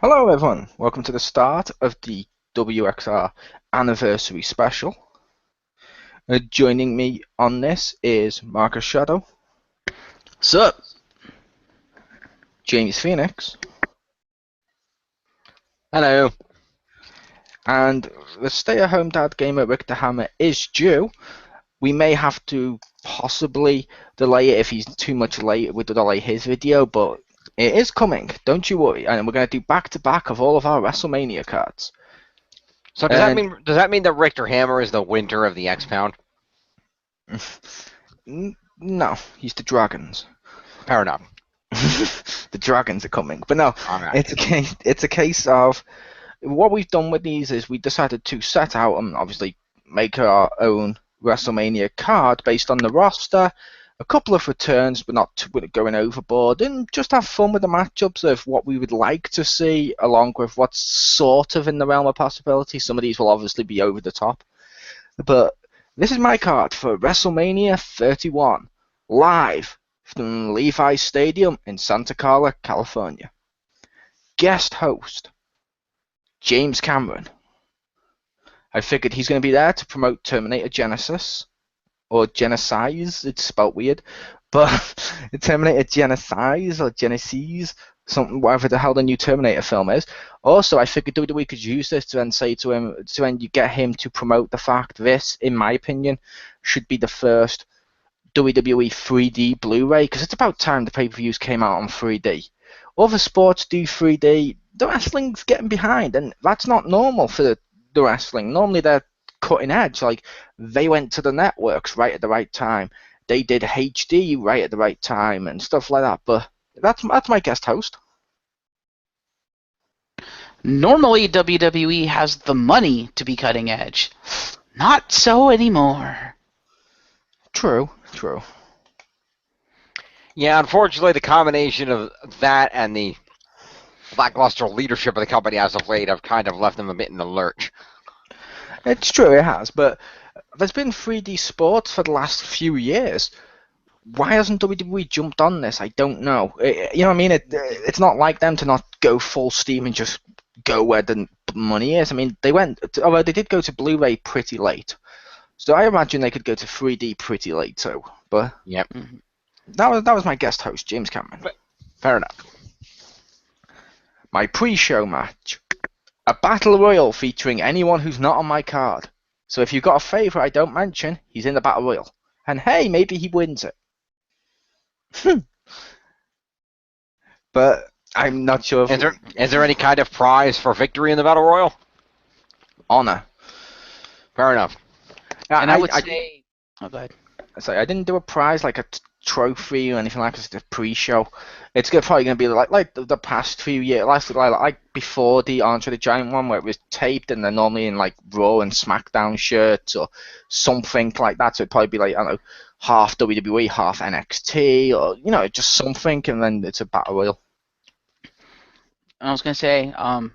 Hello everyone, welcome to the start of the WXR anniversary special. Joining me on this is Marcus Shadow, Sup? James Phoenix, Hello. and the stay-at-home dad gamer Rick the Hammer is due. We may have to possibly delay it if he's too much late. We'll delay his video, but it is coming, don't you worry. And we're going to do back-to-back of all of our Wrestlemania cards. So does that mean that Richter Hammer is the winter of the X Pound? No, he's the Dragons. Fair enough. The Dragons are coming, but no, All right. it's a case of what we've done with these is we decided to set out and obviously make our own WrestleMania card based on the roster, a couple of returns, but not going overboard, and just have fun with the matchups of what we would like to see, along with what's sort of in the realm of possibility. Some of these will obviously be over the top, but this is my card for WrestleMania 31, live from Levi's Stadium in Santa Carla, California. Guest host, James Cameron. I figured he's going to be there to promote Terminator Genesis, or Genesis, it's spelt weird, but Terminator Genesis or Genesis, something, whatever the hell the new Terminator film is. Also, I figured WWE could use this to then say to him, to then you get him to promote the fact this, in my opinion, should be the first WWE 3D Blu-ray, because it's about time the pay-per-views came out on 3D. Other sports do 3D, the wrestling's getting behind, and that's not normal for the wrestling. Normally they're cutting edge, like they went to the networks right at the right time. They did HD right at the right time and stuff like that, but that's my guest host. Normally, WWE has the money to be cutting edge. Not so anymore. True. Yeah, unfortunately, the combination of that and the lackluster leadership of the company as of late have kind of left them a bit in the lurch. It's true, it has, but there's been 3D sports for the last few years. Why hasn't WWE jumped on this? I don't know. You know what I mean? It's not like them to not go full steam and just go where the money is. I mean, although they did go to Blu-ray pretty late. So I imagine they could go to 3D pretty late too. But Yep. that was my guest host, James Cameron. Fair enough. My pre-show match. A battle royal featuring anyone who's not on my card. So if you've got a favourite I don't mention, he's in the battle royal. And hey, maybe he wins it. But I'm not sure. Is there any kind of prize for victory in the Battle Royal? Honor. Fair enough. And I would say... Oh, go ahead. Sorry, I didn't do a prize like a trophy or anything like that. It's a pre-show. It's probably going to be like the past few years, like before the Andre the Giant one, where it was taped and they're normally in like Raw and SmackDown shirts or something like that. So it'd probably be like, I don't know, half WWE, half NXT, or just something, and then it's a battle royal. I was going to say, I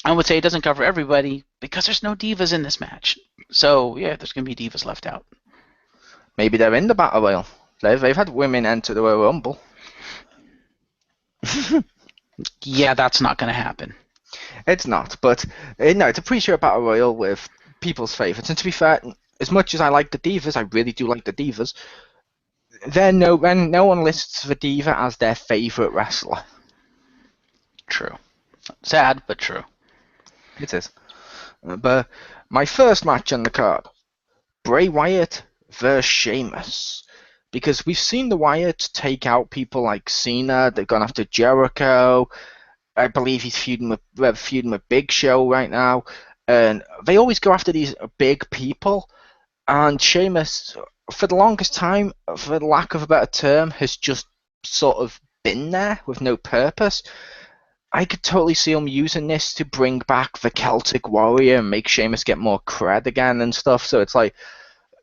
would say it doesn't cover everybody because there's no divas in this match. So, yeah, there's going to be divas left out. Maybe they're in the battle royal. They've had women enter the Royal Rumble. Yeah, that's not going to happen. It's not, but no, it's a pre-show battle royal with people's favourites. And to be fair, as much as I like the divas, I really do like the divas. No one lists the diva as their favourite wrestler. True. Sad, but true. It is. But my first match on the card, Bray Wyatt versus Sheamus. Because we've seen the Wyatts take out people like Cena. They've gone after Jericho. I believe he's feuding with Big Show right now. And they always go after these big people. And Sheamus, for the longest time, for the lack of a better term, has just sort of been there with no purpose. I could totally see him using this to bring back the Celtic Warrior and make Sheamus get more cred again and stuff. So it's like,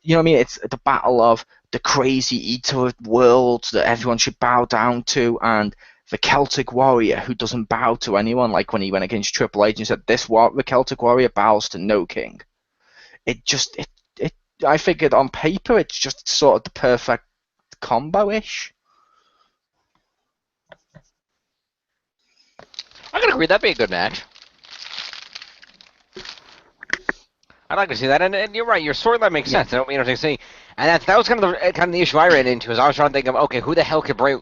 you know what I mean? It's the battle of the crazy eater of worlds that everyone should bow down to, and the Celtic Warrior who doesn't bow to anyone, like when he went against Triple H and said, the Celtic Warrior bows to no king. I figured on paper it's just sort of the perfect combo-ish. agree. That'd be a good match. I'd like to see that, and you're right. Your storyline makes sense. I don't mean to say, and that was kind of the issue I ran into. Is I was trying to think of, okay, who the hell could Bray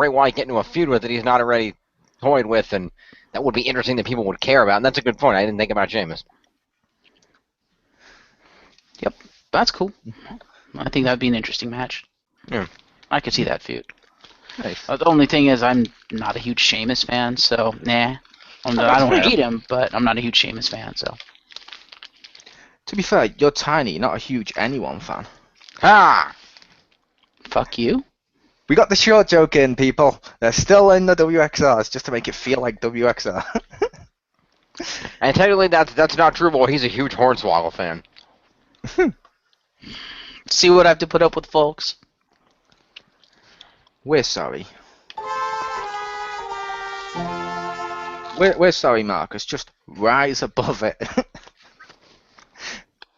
Wyatt get into a feud with that he's not already toyed with, and that would be interesting that people would care about. And that's a good point. I didn't think about Sheamus. Yep, that's cool. I think that'd be an interesting match. Yeah. I could see that feud. Nice. The only thing is, I'm not a huge Sheamus fan, so nah. I don't hate him, but I'm not a huge Sheamus fan, so. To be fair, you're tiny, not a huge anyone fan. Ah! Fuck you. We got the short joke in, people. They're still in the WXRs, just to make it feel like WXR. And technically, that's not true, but he's a huge Hornswoggle fan. See what I have to put up with, folks? We're sorry. We're sorry, Marcus. Just rise above it.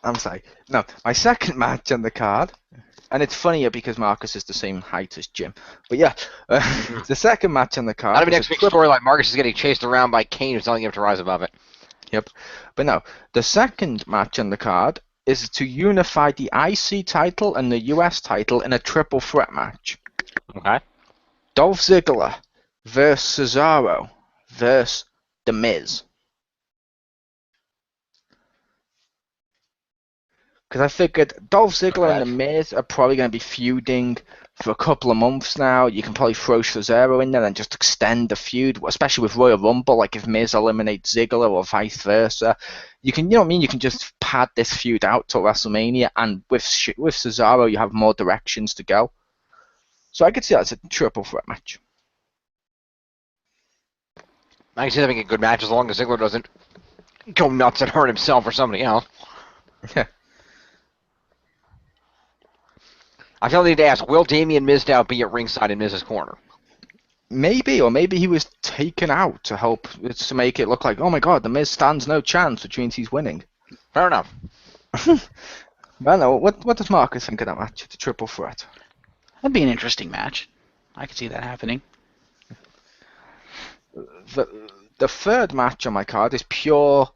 I'm sorry. No, my second match on the card, and it's funnier because Marcus is the same height as Jim. But yeah, the second match on the card. That'll be next week's storyline. Marcus is getting chased around by Kane, who's telling him to rise above it. Yep. But no, the second match on the card is to unify the IC title and the US title in a triple threat match. Okay. Dolph Ziggler versus Cesaro versus The Miz. Because I figured Dolph Ziggler and The Miz are probably going to be feuding for a couple of months now. You can probably throw Cesaro in there and just extend the feud, especially with Royal Rumble, like if Miz eliminates Ziggler or vice versa. You can, you know what I mean? You can just pad this feud out to WrestleMania, and with Cesaro, you have more directions to go. So I could see that as a triple threat match. I can see that being a good match as long as Ziggler doesn't go nuts and hurt himself or somebody else. Yeah. I feel the need to ask, will Damian Mizdow be at ringside in Miz's corner? Maybe, or maybe he was taken out to help to make it look like, oh my god, The Miz stands no chance, which means he's winning. Fair enough. Well, no, what does Marcus think of that match? It's a triple threat. That'd be an interesting match. I could see that happening. The third match on my card is pure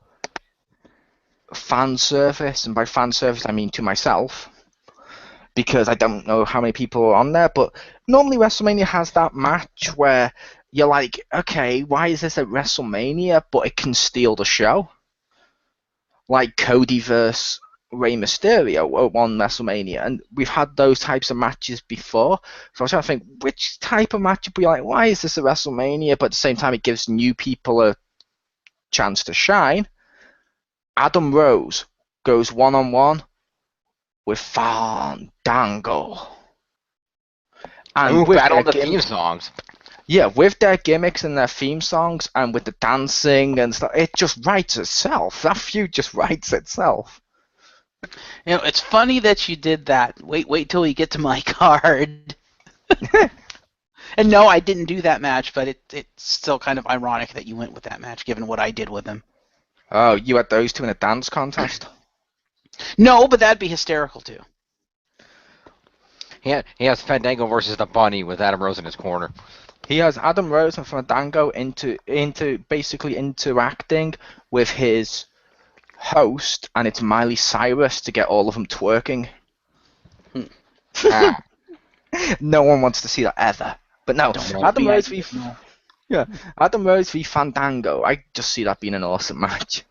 fan service, and by fan service I mean to myself, because I don't know how many people are on there, but normally WrestleMania has that match where you're like, okay, why is this at WrestleMania, but it can steal the show? Like Cody versus Rey Mysterio on WrestleMania, and we've had those types of matches before. So I was trying to think, which type of match would be like, why is this at WrestleMania, but at the same time it gives new people a chance to shine? Adam Rose goes one-on-one with Fandango. And with all the theme songs. Yeah, with their gimmicks and their theme songs and with the dancing and stuff, it just writes itself. That feud just writes itself. You know, it's funny that you did that. Wait till we get to my card. And no, I didn't do that match, but it's still kind of ironic that you went with that match, given what I did with him. Oh, you had those two in a dance contest? No, but that'd be hysterical too. He has Fandango versus the Bunny with Adam Rose in his corner. He has Adam Rose and Fandango into basically interacting with his host, and it's Miley Cyrus to get all of them twerking. No one wants to see that ever. But no, Adam Rose v Fandango. I just see that being an awesome match.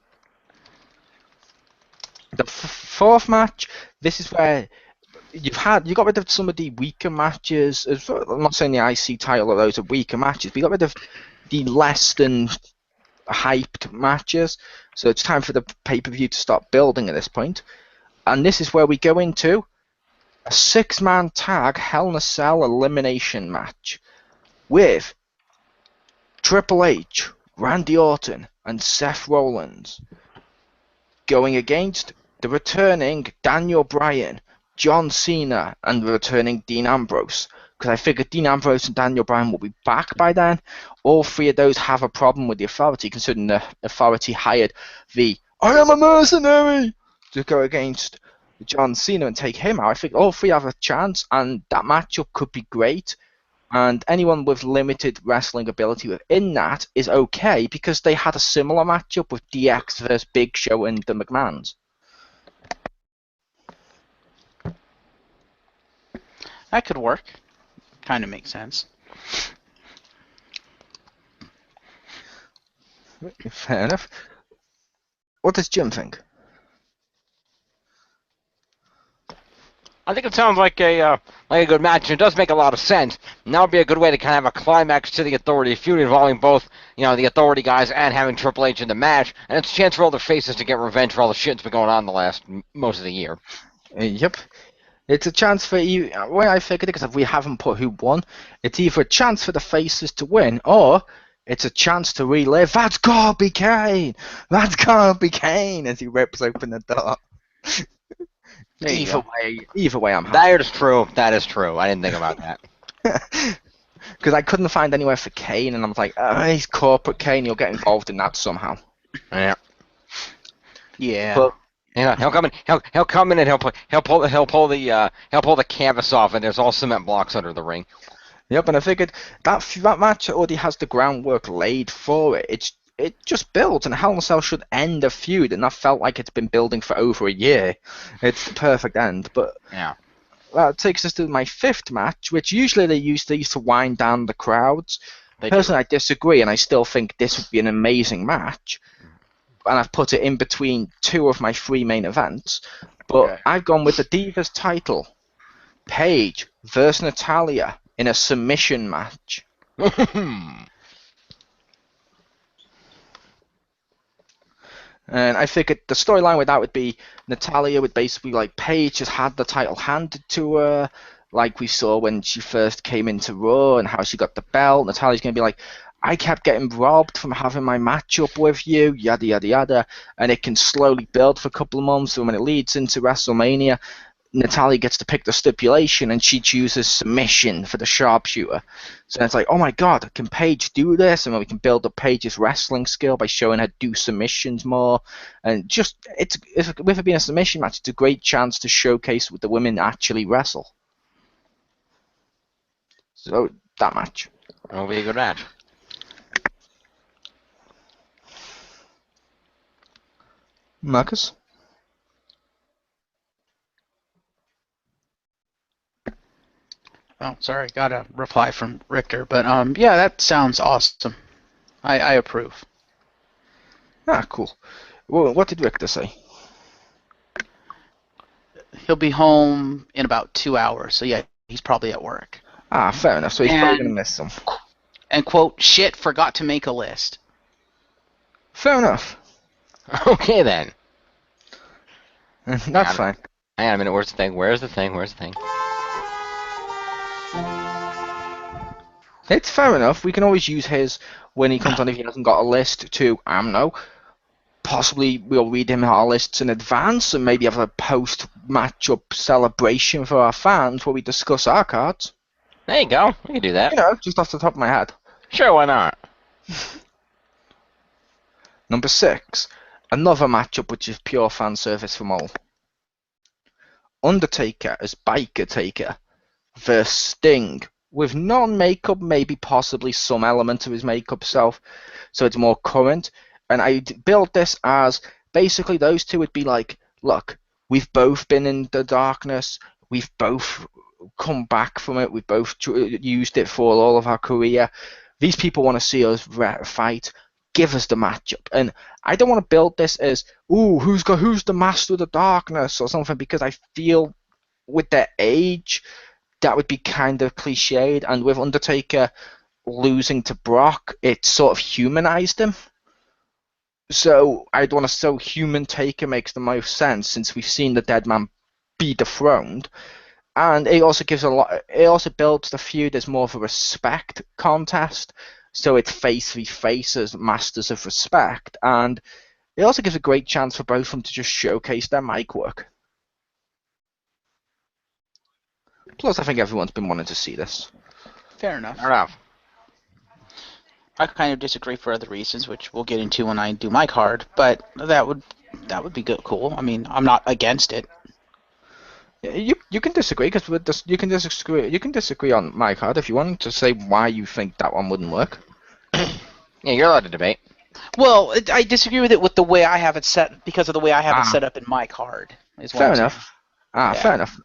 The fourth match, this is where you got rid of some of the weaker matches. I'm not saying the IC title or those are weaker matches, but you got rid of the less than hyped matches. So it's time for the pay-per-view to start building at this point. And this is where we go into a 6-man tag Hell in a Cell elimination match with Triple H, Randy Orton, and Seth Rollins going against the returning Daniel Bryan, John Cena, and the returning Dean Ambrose. Because I figured Dean Ambrose and Daniel Bryan will be back by then. All three of those have a problem with the Authority, considering the Authority hired the I am a mercenary to go against John Cena and take him out. I think all three have a chance, and that matchup could be great. And anyone with limited wrestling ability within that is okay because they had a similar matchup with DX versus Big Show and the McMahons. That could work. Kind of makes sense. Fair enough. What does Jim think? I think it sounds like a good match. It does make a lot of sense. And that would be a good way to kind of have a climax to the Authority feud involving both, the Authority guys and having Triple H in the match. And it's a chance for all the faces to get revenge for all the shit that's been going on the last most of the year. Yep. It's a chance for you. When I figured it, because if we haven't put who won, it's either a chance for the faces to win, or it's a chance to relive. That's gotta be Kane. That's gotta be Kane as he rips open the door. Either way, I'm happy. That is true. That is true. I didn't think about that. Because I couldn't find anywhere for Kane, and I was like, he's corporate Kane. You'll get involved in that somehow. Yeah. Yeah. But he'll come in. He'll come in and he'll pull the canvas off, and there's all cement blocks under the ring. Yep, and I figured that match already has the groundwork laid for it. It just builds, and Hell in a Cell should end a feud, and that felt like it's been building for over a year. It's the perfect end, but yeah. That takes us to my fifth match, which usually they use these to wind down the crowds. Personally, I disagree, and I still think this would be an amazing match. And I've put it in between two of my three main events. But I've gone with the Divas title. Paige versus Natalya in a submission match. And I figured the storyline with that would be Natalya would basically, like, Paige just had the title handed to her, like we saw when she first came into Raw and how she got the belt. Natalya's going to be like, I kept getting robbed from having my matchup with you, yada, yada, yada. And it can slowly build for a couple of months. And when it leads into WrestleMania, Natalya gets to pick the stipulation, and she chooses submission for the sharpshooter. So it's like, oh my god, can Paige do this? And then we can build up Paige's wrestling skill by showing her do submissions more. And just, with it being a submission match, it's a great chance to showcase what the women actually wrestle. So, that match. That'll be a good match. Marcus? Oh, sorry, got a reply from Richter, but yeah, that sounds awesome. I approve. Ah, cool. Well, what did Richter say? He'll be home in about 2 hours, so yeah, he's probably at work. Ah, fair enough, so he's probably going to miss some. And quote, shit, forgot to make a list. Fair enough. Okay, then. That's fine. Hang on a minute, where's the thing? Where's the thing? It's fair enough. We can always use his when he comes on if he hasn't got a list to, I don't know, possibly we'll read him our lists in advance and maybe have a post-matchup celebration for our fans where we discuss our cards. There you go. We can do that. You know, just off the top of my head. Sure, why not? Number 6. Another matchup which is pure fan service from all. Undertaker as Biker Taker versus Sting with non-makeup, maybe possibly some element of his makeup self, so it's more current. And I built this as basically those two would be like, look, we've both been in the darkness, we've both come back from it, we've both used it for all of our career. These people want to see us fight. Give us the matchup. And I don't want to build this as, ooh, who's the master of the darkness or something, because I feel with their age that would be kind of cliched, and with Undertaker losing to Brock, it sort of humanized him. So I'd want to show human Taker makes the most sense since we've seen the dead man be dethroned. And it also gives it also builds the feud as more of a respect contest. So it's face v face as masters of respect, and it also gives a great chance for both of them to just showcase their mic work. Plus, I think everyone's been wanting to see this. Fair enough. Fair enough. I kind of disagree for other reasons, which we'll get into when I do my card, but that would be good, cool. I mean, I'm not against it. You can disagree because you can disagree on my card if you want to say why you think that one wouldn't work. Yeah, you're allowed to debate. Well, I disagree with it with the way I have it set because of the way I have it set up in my card. Is what Fair I'm saying. enough. Yeah. Fair enough.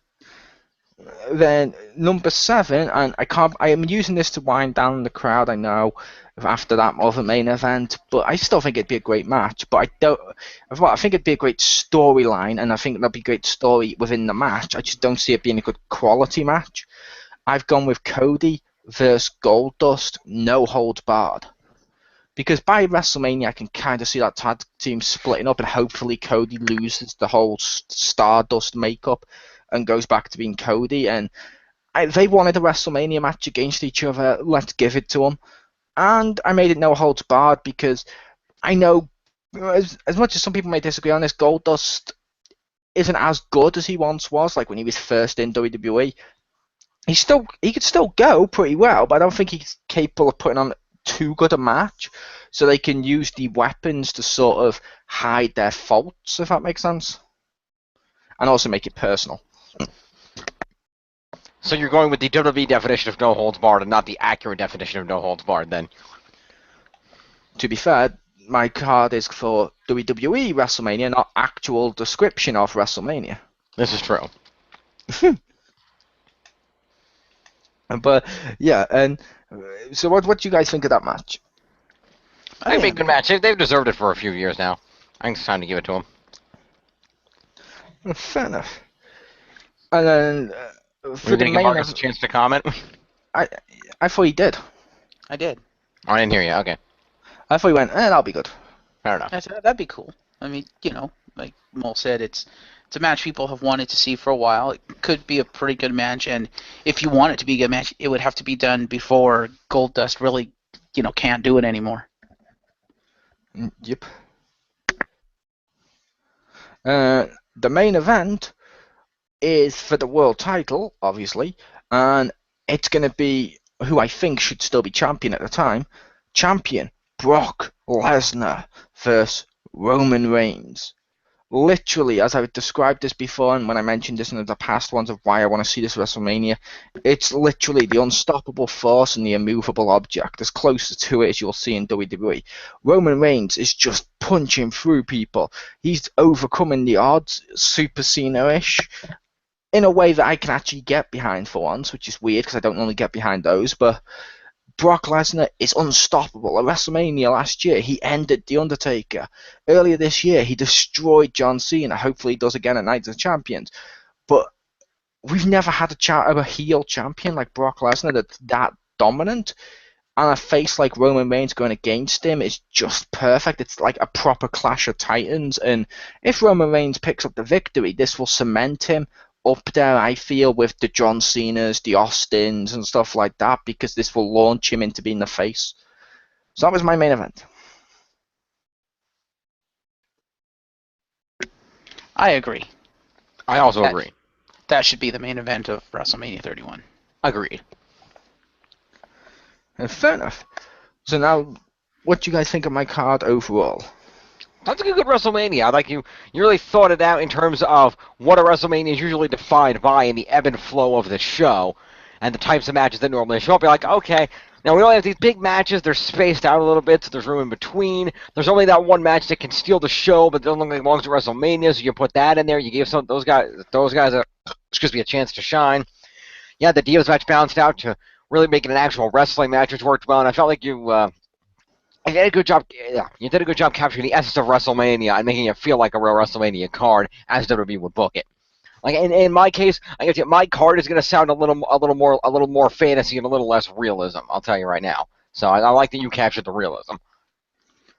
Then number 7, and I am using this to wind down the crowd. I know after that other main event, but I still think it'd be a great match. But I think it'd be a great storyline, and I think there'll be a great story within the match. I just don't see it being a good quality match. I've gone with Cody versus Goldust, no holds barred. Because by WrestleMania, I can kind of see that tag team splitting up, and hopefully Cody loses the whole Stardust makeup and goes back to being Cody. And they wanted a WrestleMania match against each other. Let's give it to them. And I made it no holds barred because I know, as much as some people may disagree on this, Goldust isn't as good as he once was. Like when he was first in WWE, he could still go pretty well, but I don't think he's capable of putting on too good a match. So they can use the weapons to sort of hide their faults, if that makes sense, and also make it personal. So you're going with the WWE definition of no holds barred and not the accurate definition of no holds barred, then? To be fair, my card is for WWE WrestleMania, not actual description of WrestleMania. This is true. But yeah, and so what do you guys think of that match? I think it'd be a good match. They've deserved it for a few years now. I think it's time to give it to them. Fair enough. And then for the main Marcus a chance to comment. I thought he did. I did. Oh, I didn't hear you. Okay. I thought he went, that'll be good. Fair enough. That'd be cool. I mean, like Mole said, it's a match people have wanted to see for a while. It could be a pretty good match, and if you want it to be a good match, it would have to be done before Goldust really, can't do it anymore. Yep. The main event is for the world title, obviously, and it's going to be who I think should still be champion at the time. Champion Brock Lesnar versus Roman Reigns. Literally, as I've described this before, and when I mentioned this in the past ones of why I want to see this WrestleMania, it's literally the unstoppable force and the immovable object, as close to it as you'll see in WWE. Roman Reigns is just punching through people. He's overcoming the odds, Super Cena-ish, in a way that I can actually get behind for once, which is weird because I don't normally get behind those, but Brock Lesnar is unstoppable. At WrestleMania last year, he ended The Undertaker. Earlier this year, he destroyed John Cena. Hopefully he does again at Night of Champions. But we've never had a heel champion like Brock Lesnar that's that dominant. And a face like Roman Reigns going against him is just perfect. It's like a proper Clash of Titans. And if Roman Reigns picks up the victory, this will cement him up there, I feel, with the John Cenas, the Austins, and stuff like that, because this will launch him into being the face. So that was my main event. I agree. I also agree. That should be the main event of WrestleMania 31. Agreed. Fair enough. So now, what do you guys think of my card overall? Sounds like a good WrestleMania. I like you really thought it out in terms of what a WrestleMania is usually defined by and the ebb and flow of the show and the types of matches that normally show up. You're like, okay, now we only have these big matches. They're spaced out a little bit, so there's room in between. There's only that one match that can steal the show, but doesn't look like it belongs to WrestleMania, so you put that in there. You gave some those guys a chance to shine. Yeah, the Divas match balanced out to really making an actual wrestling match, which worked well, and I felt like you did a good job. Yeah, you did a good job capturing the essence of WrestleMania and making it feel like a real WrestleMania card, as WWE would book it. Like in my case, I guess my card is going to sound a little more fantasy and a little less realism. I'll tell you right now. So I like that you captured the realism.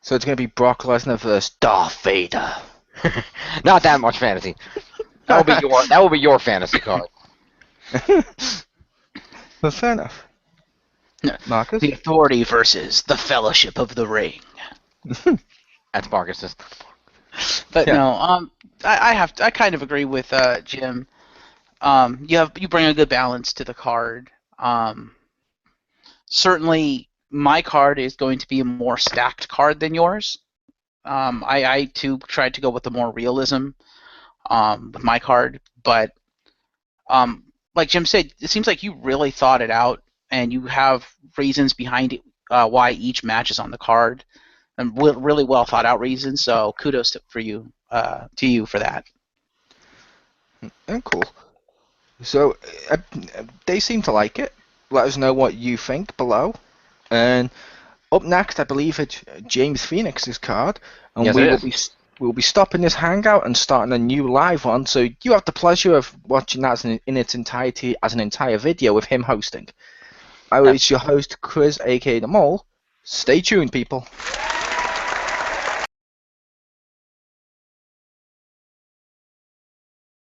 So it's going to be Brock Lesnar versus Darth Vader. Not that much fantasy. That will be your fantasy card. Well, fair enough. Marcus? The Authority versus the Fellowship of the Ring. That's Marcus's. But yeah. No, I kind of agree with Jim. You bring a good balance to the card. Certainly, my card is going to be a more stacked card than yours. I too tried to go with the more realism with my card, but like Jim said, it seems like you really thought it out, and you have reasons behind it, why each match is on the card, and really well thought out reasons. So kudos to you for that. And cool. So they seem to like it. Let us know what you think below. And up next, I believe it's James Phoenix's card, and Yes, we'll be stopping this hangout and starting a new live one. So you have the pleasure of watching that in its entirety as an entire video with him hosting. I was your host, Chriz, aka The Mole. Stay tuned, people.